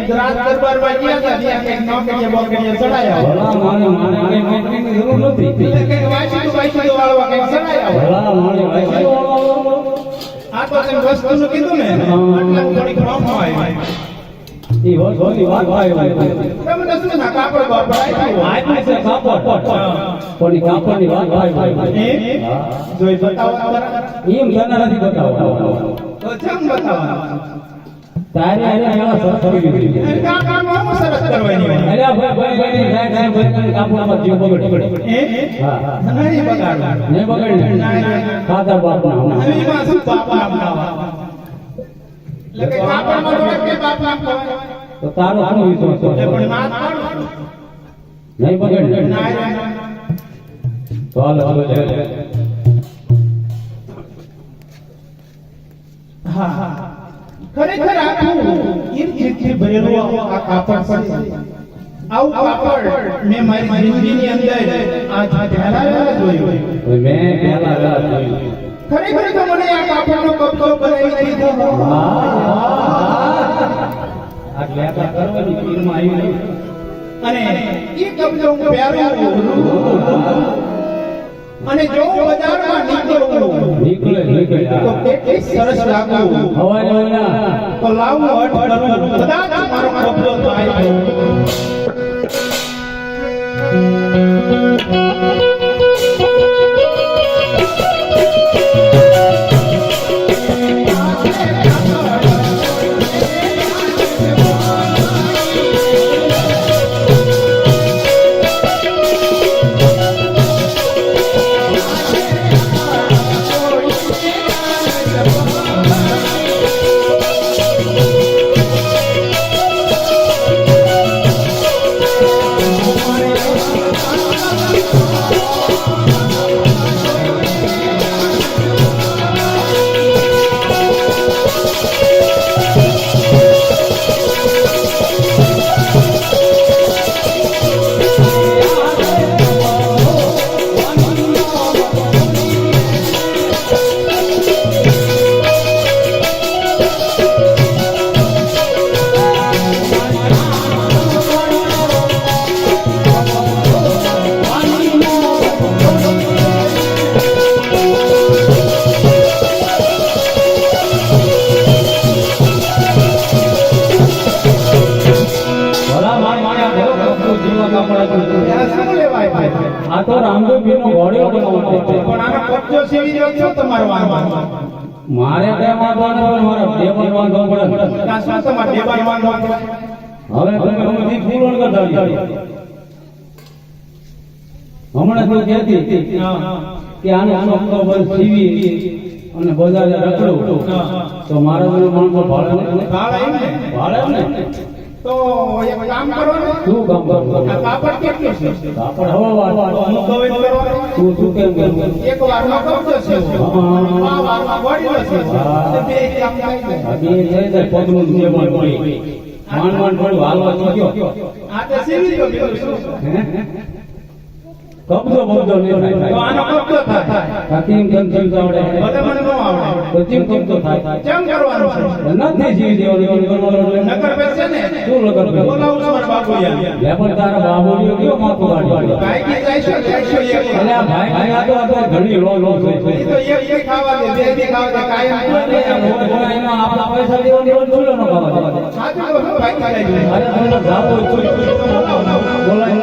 રાત દરબારમાં ગયા હતા ત્યાં કઈક નોકરીએ બોકરીએ ચડાયા ભલા મારે નોકરીની જરૂર નથી એટલે કઈક વાંચી વાળવા કઈક ચડાયા ભલા મારે વાંચી વાળવા આ તો તમે વસ્તુનું કીધું ને એટલે થોડી ક્રોમ આવી ઈ હોલી વાત આવી તમને શું ના કાપડ બાપડ આપ્યું છે કાપડ કોની કાપડની વાત આવી જોઈ બતાવો એમ તને નથી બતાવવાનો તો કેમ બતાવવાનો તારે આને એવા સરસ કરી દીધી કામ સરસ કરવાની અરે ભાઈ કાપડમાં જીવ બગડ હા નહીં બગાડ નહીં બગાડ ખાતા બાપના એમાં શું બાપા આપના એટલે કાપડમાં જોડે કે બાપના તો તારો શું વિશ્વાસ છે પણ વાત પાડો નહીં બગડ તો હાલ હા હા ખરેખર આખું ઈર્ષ્યાથી ભરેલું આ કાપડ છે આવું કાપડ મેં મારી જિંદગીની અંદર આજ પહેલા જોયું મેં પહેલા જોયું ખરેખર તો મને આ કાપડનો કબજો બનાવી દીધો આ લેતા કરવાની પીરમાં આવી અને એ કબજો હું પહેરું અને જો બજારમાં નીકળે તો કેટલી સરસ લાગુ હવાના તો લાવું હટ કરું કદાચ મારો કબજો થાય આ તો રામદેવજીનો ઘોડિયો બનાવવાનો છે. પણ આનો કબજો સેવી રહ્યો છો તમારો વાંધો મારે કઈ વાંધો નહીં, મારે દેવન વાંધો પડે. ના શું તમારે દેવાન વાંધો પડે? હવે તમે અમથી પૂરણ કરતા હમણાં તો કહેતી કે આનો સોખો બસ સીવી અને બજારે રખડું તો મારા જેવો માણસો ભાડે ને ભાડે એમ ને? ભાડે ને તો એક કામ કરો ને, શું કામ આ કરવું? કાપડ કેટલું છે? કાપડ હવે વાત અમુક હવે કરવાનું. તું કેમ કરવું? એક વારમાં કબજો છે, આ વારમાં ઘોડીઓ છે. તો બે કામ થાય છે. આ બે થઈ જાય પગનું નિયમન પડી માંડ માંડ પડી હાલવા શીખ્યો. આ તો સીવી દો બીજું શું? કબજો બબજો નહીં તો થાય. આનો કબજો થાય. કાકીમ કેમ કેમ આવડે ભલે મને ન આવડે. તો ચીમ કબજો થાય. કેમ કરવાનું છે? નથી જીવી દેવાનું. નગર બેસે ને શું લગન કરે? બોલાવું છું મારા બાપુયા. લે પણ તારા બાબુડીઓ કયો માથું કાઢી? ભાઈ જઈશું જઈશું એક એટલે આ ભાઈ આ તો અત્યારે ઘણી લો છે. એ તો એક બે ખાવા દે, બે બે ખાવા દે, કાયમ આપણા પૈસા દેવા ચૂલો નો ખાવા દે. સાચું કહું છું, ભાઈ ખાઈ જાય. અરે તમને જાવો બોલાય.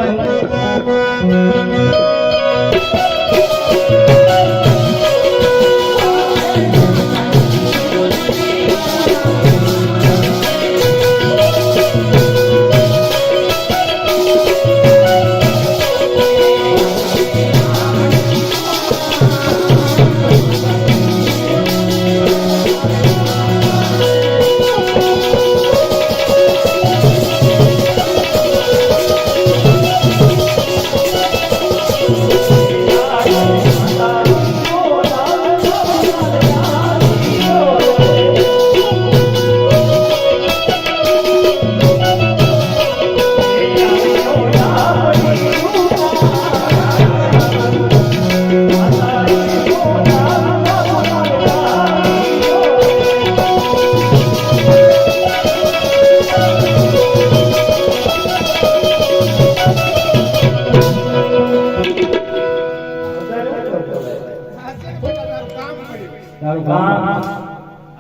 તારું કામ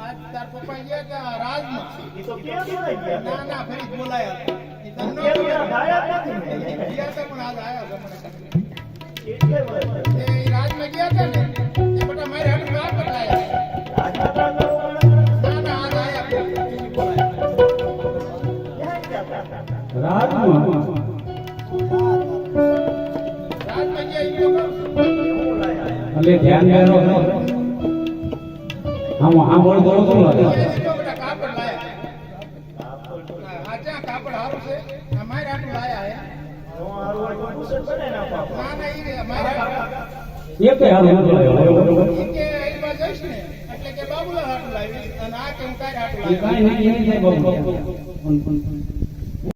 આજ તાર પપ્પા ગયા હતા રાજમાં. ના ના ફરી બોલાયા હતા. ઈ તને ન ખબર. ગયા હતા પણ આજ આયા હતા. એ રાજમાં ગયા હતા ને એ બધા મારી હાથ કામ બતાયા. ના ના આજ આયા બોલાયા. રાજમાં રાજમાં ગયા ઈ લોકો. એટલે ધ્યાન દેવાનો આમ બોલ બોલો શું લાગે? એ લોકો બધા કાપડ લાયા. આ ચા કાપડ હારું છે. આ મારી હાથ લાયા હે. ના ના ઈ મારી હાથ એ કઈ હારું નથી લાગ્યો. ઈ કે ઈ બાજુ જઈશ ને એટલે કે બાબુલા હાથ લાવીશ અને આ કે હું તારી હાથ એ લાવ્યો. કાંઈ નહીં થાય બાબુ.